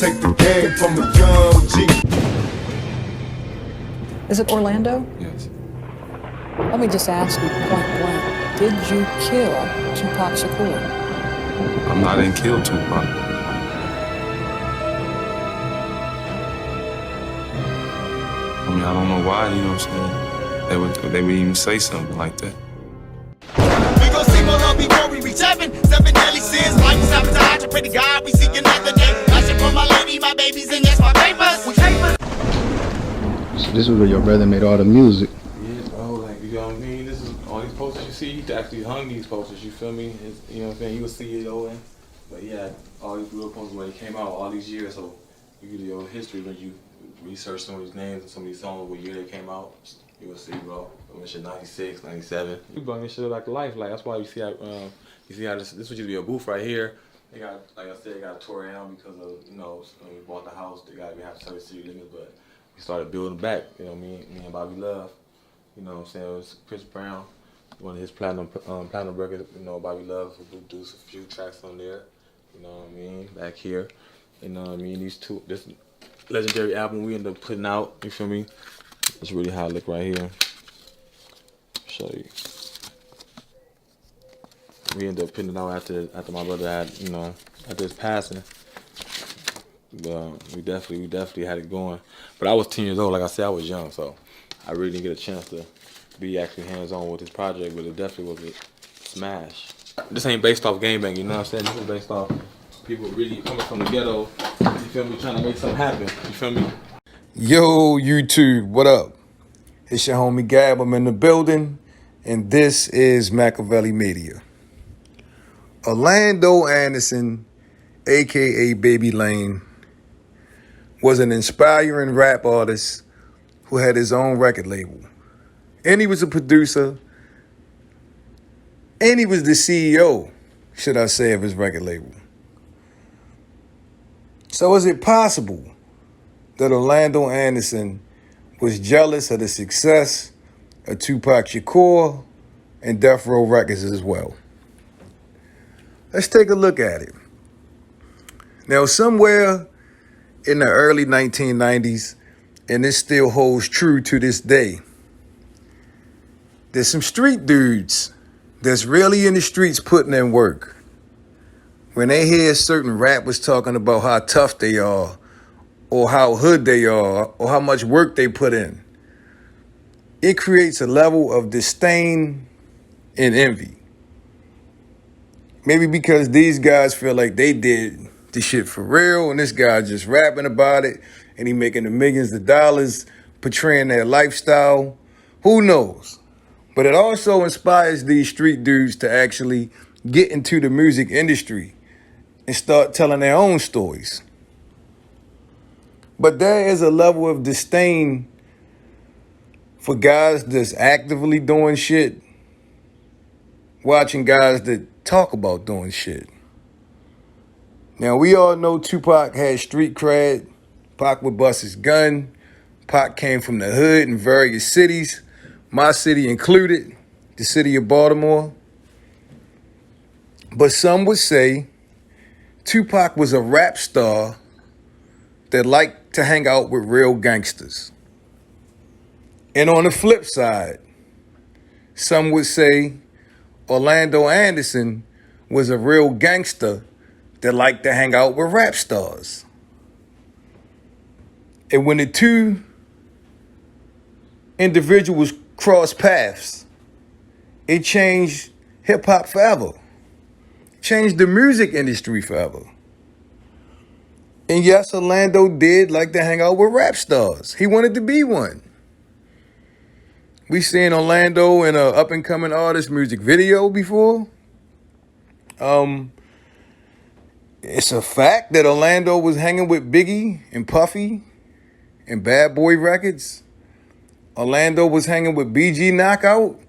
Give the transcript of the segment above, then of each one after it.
take the game from a young G. Is it Orlando? Yes. Let me just ask you point blank. Did you kill Tupac Shakur? I didn't kill Tupac. I mean, I don't know why, you know what I'm saying? They would even say something like that. We gon' see more love before we reach heaven. 7 deadly sins, life is sabotage. I pray to God we see another day. I should put my lady, my babies, and yes, my papers. So this is where your brother made all the music. Yeah, bro, like, you know what I mean? This is all these posters you see, he actually hung these posters, you feel me? You know what I'm saying? You will see it all in. But yeah, all these real posters when they came out all these years, so you get your history when you research some of these names and some of these songs, what year they came out, you will see, bro. When shit 96, 97. We bring this shit back to life, like that's why you see how this would just be a booth right here. They got, like I said, they got tore down because of, you know, when we bought the house, we have to city limits, but we started building back, you know, me and Bobby Love, you know what I'm saying, it was Chris Brown, one of his platinum records, you know, Bobby Love would do a few tracks on there, you know what I mean, back here, you know what I mean, this legendary album we ended up putting out, you feel me, that's really how I look right here, show you. We ended up putting it out after my brother had, you know, after his passing. But we definitely had it going. But I was 10 years old, like I said, I was young, so I really didn't get a chance to be actually hands-on with this project, but it definitely was a smash. This ain't based off gangbang, you know what I'm saying? This is based off people really coming from the ghetto, you feel me, trying to make something happen, you feel me? Yo, YouTube, what up? It's your homie Gab, I'm in the building, and this is MAKAVELI Media. Orlando Anderson, aka Baby Lane, was an inspiring rap artist who had his own record label. And he was a producer, and he was the CEO, should I say, of his record label. So is it possible that Orlando Anderson was jealous of the success of Tupac Shakur and Death Row Records as well? Let's take a look at it. Now, somewhere in the early 1990s, and this still holds true to this day, there's some street dudes that's really in the streets putting in work. When they hear certain rappers talking about how tough they are, or how hood they are, or how much work they put in, it creates a level of disdain and envy. Maybe because these guys feel like they did the shit for real, and this guy just rapping about it, and he making the millions of dollars portraying their lifestyle. Who knows? But it also inspires these street dudes to actually get into the music industry and start telling their own stories. But there is a level of disdain for guys that's actively doing shit, watching guys that talk about doing shit. Now, we all know Tupac had street cred. Pac would bust his gun. Pac came from the hood in various cities, my city included, the city of Baltimore. But some would say Tupac was a rap star that liked to hang out with real gangsters. And on the flip side, some would say Orlando Anderson was a real gangster that liked to hang out with rap stars. And when the two individuals crossed paths, it changed hip-hop forever. Changed the music industry forever. And yes, Orlando did like to hang out with rap stars. He wanted to be one. We seen Orlando in an up-and-coming artist music video before. It's a fact that Orlando was hanging with Biggie and Puffy and Bad Boy Records. Orlando was hanging with BG Knockout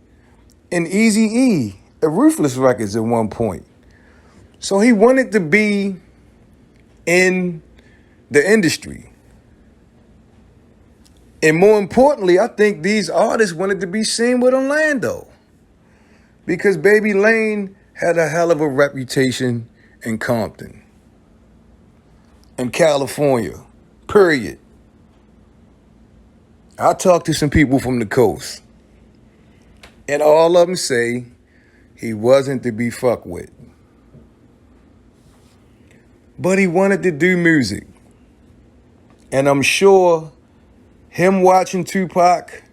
and Eazy-E at Ruthless Records at one point. So he wanted to be in the industry. And more importantly, I think these artists wanted to be seen with Orlando because Baby Lane had a hell of a reputation in Compton. in California, period. I talked to some people from the coast, and all of them say he wasn't to be fucked with. But he wanted to do music. And I'm sure him watching Tupac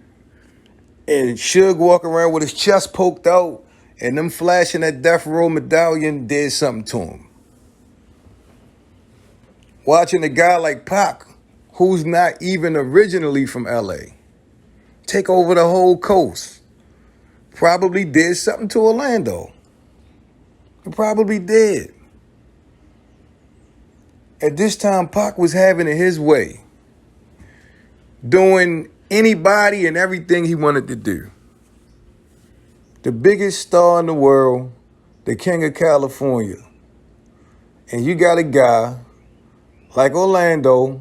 and SUGE walk around with his chest poked out and them flashing that Death Row medallion did something to him. Watching a guy like Pac, who's not even originally from LA, take over the whole coast, probably did something to Orlando. It probably did. At this time, Pac was having it his way, doing anybody and everything he wanted to do. The biggest star in the world, the king of California. And you got a guy like Orlando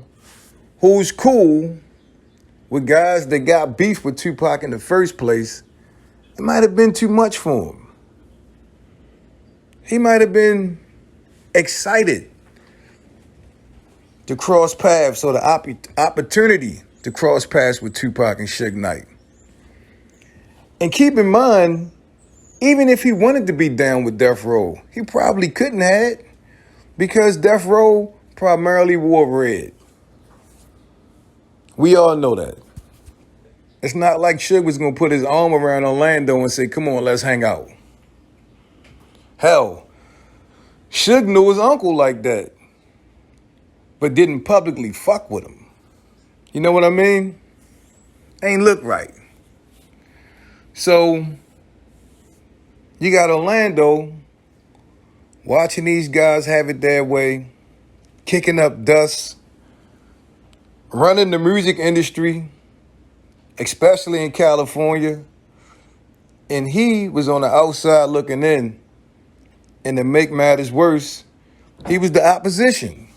who's cool with guys that got beef with Tupac in the first place. It might have been too much for him. He might have been excited to cross paths, or the opportunity to cross paths with Tupac and Suge Knight. And keep in mind, even if he wanted to be down with Death Row, he probably couldn't have, because Death Row primarily wore red. We all know that. It's not like Suge was going to put his arm around Orlando and say, come on, let's hang out. Hell, Suge knew his uncle like that, but didn't publicly fuck with him. You know what I mean? Ain't look right. So, you got Orlando watching these guys have it their way, kicking up dust, running the music industry, especially in California. And he was on the outside looking in. And to make matters worse, he was the opposition.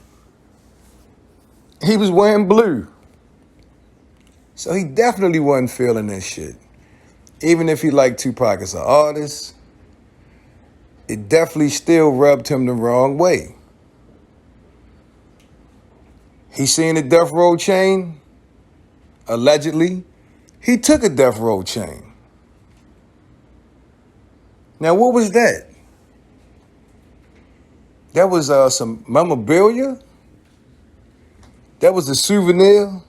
He was wearing blue. So he definitely wasn't feeling this shit. Even if he liked Tupac as an artist, it definitely still rubbed him the wrong way. He seen a Death Row chain. Allegedly, he took a Death Row chain. Now, what was that? That was some memorabilia? That was a souvenir?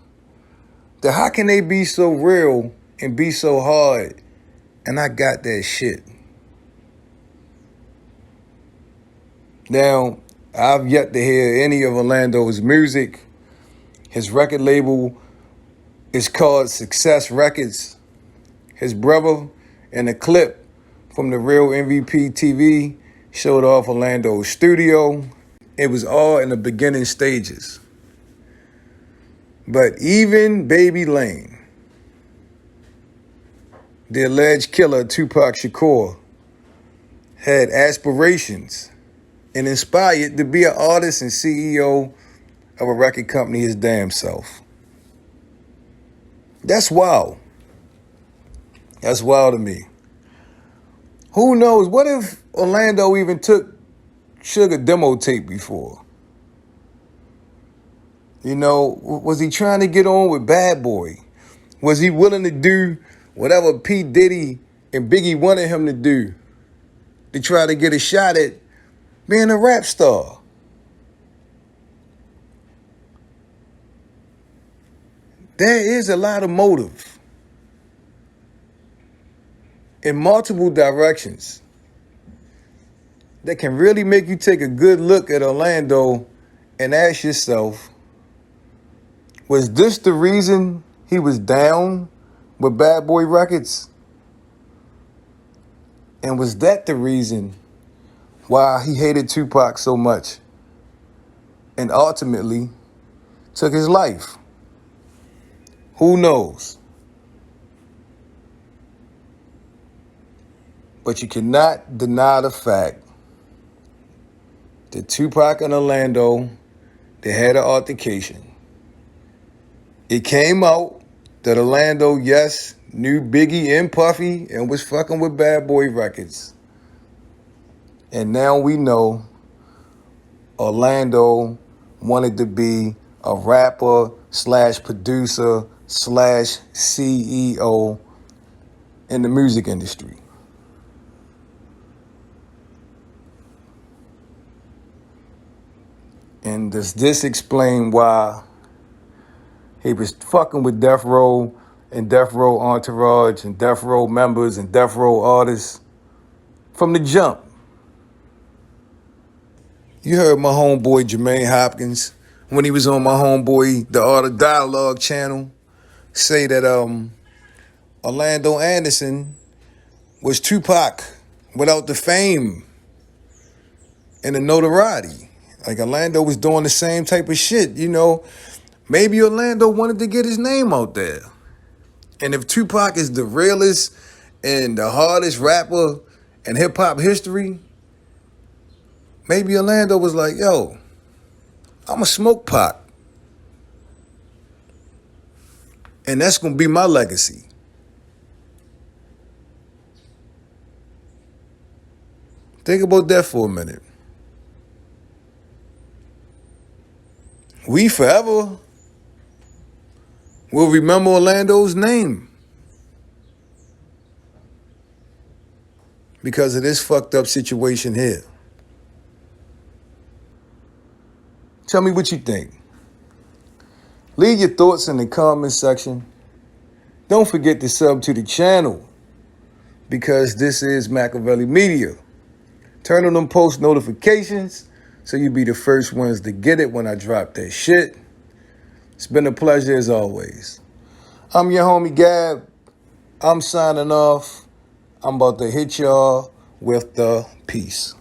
That how can they be so real and be so hard? And I got that shit. Now, I've yet to hear any of Orlando's music. His record label is called Success Records. His brother in a clip from the Real MVP TV showed off Orlando's studio. It was all in the beginning stages. But even Baby Lane, the alleged killer Tupac Shakur, had aspirations and inspired to be an artist and CEO of a record company his damn self. That's wild. That's wild to me. Who knows? What if Orlando even took Suge a demo tape before? You know, was he trying to get on with Bad Boy? Was he willing to do whatever P. Diddy and Biggie wanted him to do to try to get a shot at being a rap star? There is a lot of motive in multiple directions that can really make you take a good look at Orlando and ask yourself, was this the reason he was down with Bad Boy Records? And was that the reason why he hated Tupac so much and ultimately took his life? Who knows? But you cannot deny the fact that Tupac and Orlando, they had an altercation. It came out that Orlando, yes, knew Biggie and Puffy and was fucking with Bad Boy Records. And now we know Orlando wanted to be a rapper slash producer slash CEO in the music industry. And does this explain why he was fucking with Death Row and Death Row entourage and Death Row members and Death Row artists from the jump? You heard my homeboy Jermaine Hopkins when he was on my homeboy The Art of Dialogue channel say that Orlando Anderson was Tupac without the fame and the notoriety. Like Orlando was doing the same type of shit, you know. Maybe Orlando wanted to get his name out there. And if Tupac is the realest and the hardest rapper in hip hop history, maybe Orlando was like, yo, I'ma smoke Pac. And that's gonna be my legacy. Think about that for a minute. We forever will remember Orlando's name because of this fucked up situation here. Tell me what you think. Leave your thoughts in the comment section. Don't forget to sub to the channel because this is MAKAVELI Media. Turn on them post notifications so you be the first ones to get it when I drop that shit. It's been a pleasure as always. I'm your homie Gab. I'm signing off. I'm about to hit y'all with the peace.